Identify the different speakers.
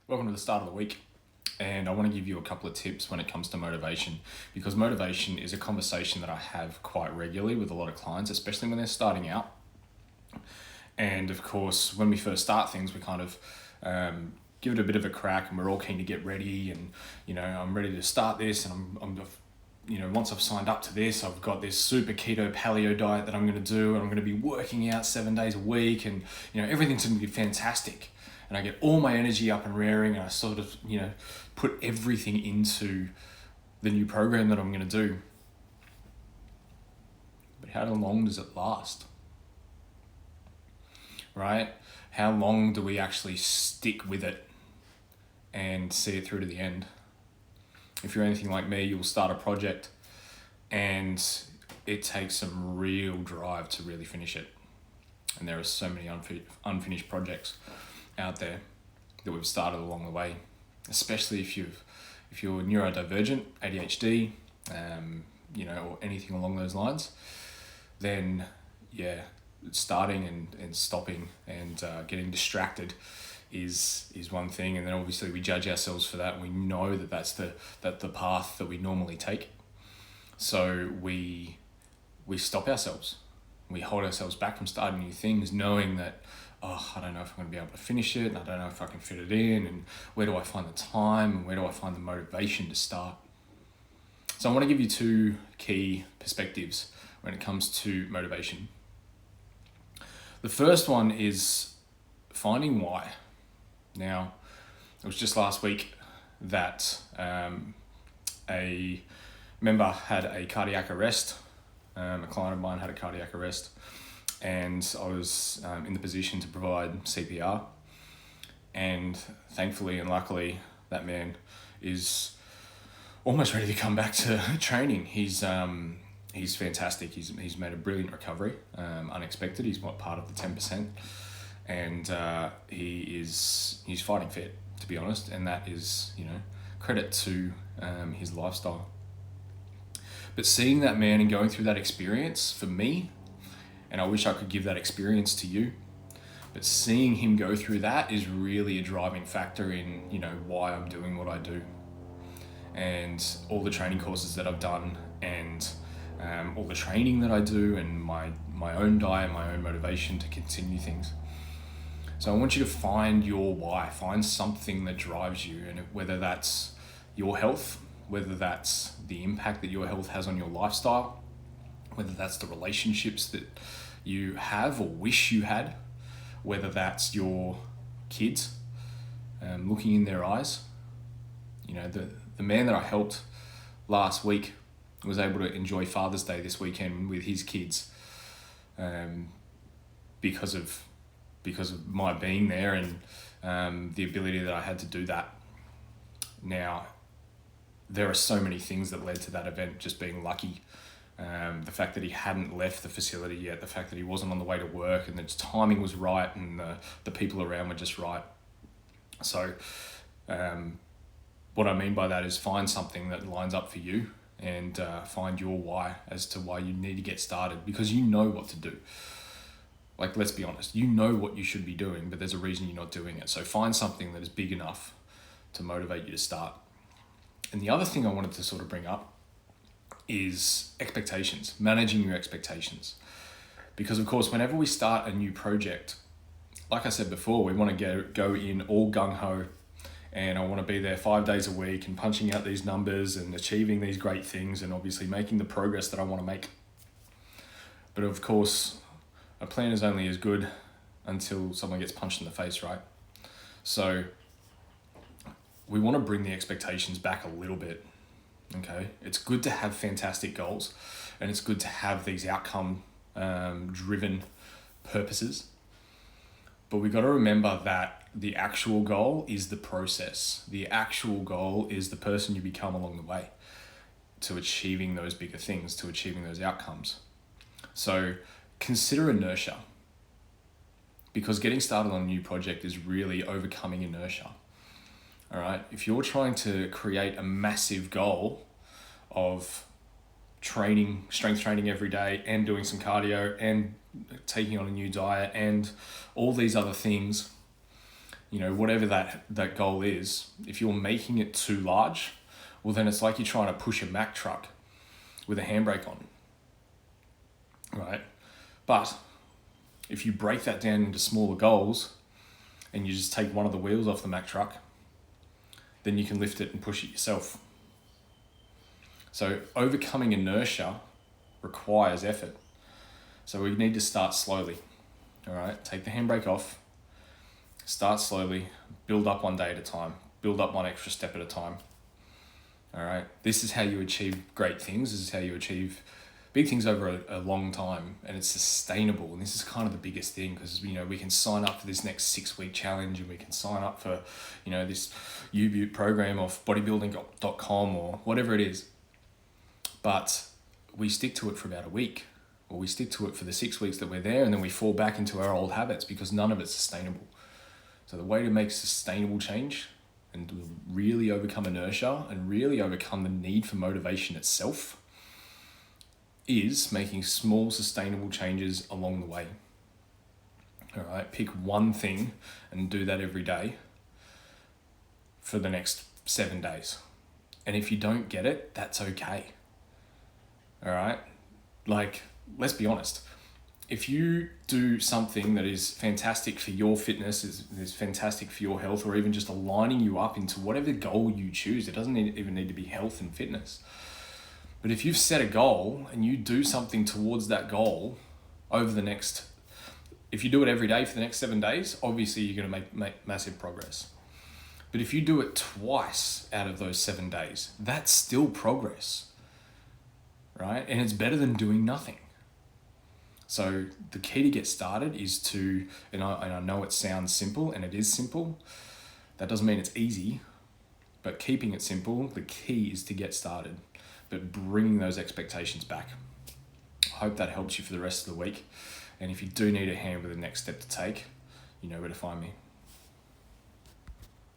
Speaker 1: Welcome to the start of the week, and I want to give you a couple of tips when it comes to motivation, because motivation is a conversation that I have quite regularly with a lot of clients, especially when they're starting out. And of course, when we first start things, we kind of give it a bit of a crack, and we're all keen to get ready. And I'm ready to start this, and once I've signed up to this, I've got this super keto paleo diet that I'm going to do, and I'm going to be working out 7 days a week, and everything's going to be fantastic. And I get all my energy up and raring, and I sort of, put everything into the new program that I'm going to do. But how long does it last? Right? How long do we actually stick with it and see it through to the end? If you're anything like me, you'll start a project and it takes some real drive to really finish it. And there are so many unfinished projects out there that we've started along the way, especially if you're neurodivergent, ADHD, or anything along those lines. Then starting and stopping and getting distracted is one thing, and then obviously we judge ourselves for that, and we know that that's the path that we normally take. So we stop ourselves. We hold ourselves back from starting new things, knowing that, I don't know if I'm going to be able to finish it, and I don't know if I can fit it in, and where do I find the time, and where do I find the motivation to start? So I want to give you two key perspectives when it comes to motivation. The first one is finding why. Now, it was just last week that a member had a cardiac arrest. A client of mine had a cardiac arrest, and I was in the position to provide CPR. And thankfully and luckily, that man is almost ready to come back to training. He's fantastic. He's made a brilliant recovery, unexpected. He's part of the 10%, and he's fighting fit, to be honest. And that is credit to his lifestyle. But seeing that man and going through that experience for me, and I wish I could give that experience to you, but seeing him go through that is really a driving factor in why I'm doing what I do, and all the training courses that I've done, and all the training that I do, and my own diet, my own motivation to continue things. So I want you to find your why, find something that drives you, and whether that's your health, whether that's the impact that your health has on your lifestyle, whether that's the relationships that you have or wish you had, whether that's your kids, looking in their eyes. The man that I helped last week was able to enjoy Father's Day this weekend with his kids, because of my being there and the ability that I had to do that. Now, there are so many things that led to that event just being lucky. The fact that he hadn't left the facility yet, the fact that he wasn't on the way to work, and the timing was right, and the people around were just right. So what I mean by that is find something that lines up for you, and find your why as to why you need to get started, because you know what to do. Like, let's be honest, you know what you should be doing, but there's a reason you're not doing it. So find something that is big enough to motivate you to start. And the other thing I wanted to sort of bring up is expectations, managing your expectations. Because of course, whenever we start a new project, like I said before, we want to go in all gung-ho, and I want to be there 5 days a week and punching out these numbers and achieving these great things, and obviously making the progress that I want to make. But of course, a plan is only as good until someone gets punched in the face, right? So we want to bring the expectations back a little bit. Okay, it's good to have fantastic goals, and it's good to have these outcome driven purposes, but we got to remember that the actual goal is the process. The actual goal is the person you become along the way to achieving those bigger things, to achieving those outcomes. So consider inertia, because getting started on a new project is really overcoming inertia. All right, if you're trying to create a massive goal of strength training every day, and doing some cardio, and taking on a new diet, and all these other things, whatever that goal is, if you're making it too large, well, then it's like you're trying to push a Mack truck with a handbrake on, right? But if you break that down into smaller goals and you just take one of the wheels off the Mack truck, then you can lift it and push it yourself. So overcoming inertia requires effort. So we need to start slowly, all right? Take the handbrake off, start slowly, build up one day at a time, build up one extra step at a time, all right? This is how you achieve great things. This is how you achieve big things over a long time, and it's sustainable. And this is kind of the biggest thing, because we can sign up for this next 6-week challenge, and we can sign up for this U-Butte program off bodybuilding.com or whatever it is, but we stick to it for about a week, or we stick to it for the 6 weeks that we're there, and then we fall back into our old habits because none of it's sustainable. So the way to make sustainable change and to really overcome inertia and really overcome the need for motivation itself is making small sustainable changes along the way. All right, pick one thing and do that every day for the next 7 days. And if you don't get it, that's okay. All right, let's be honest. If you do something that is fantastic for your fitness, is fantastic for your health, or even just aligning you up into whatever goal you choose, it doesn't even need to be health and fitness. But if you've set a goal and you do something towards that goal if you do it every day for the next 7 days, obviously you're going to make massive progress. But if you do it twice out of those 7 days, that's still progress, right? And it's better than doing nothing. So the key to get started is to, and I know it sounds simple, and it is simple. That doesn't mean it's easy, but keeping it simple, the key is to get started, but bringing those expectations back. I hope that helps you for the rest of the week. And if you do need a hand with the next step to take, you know where to find me.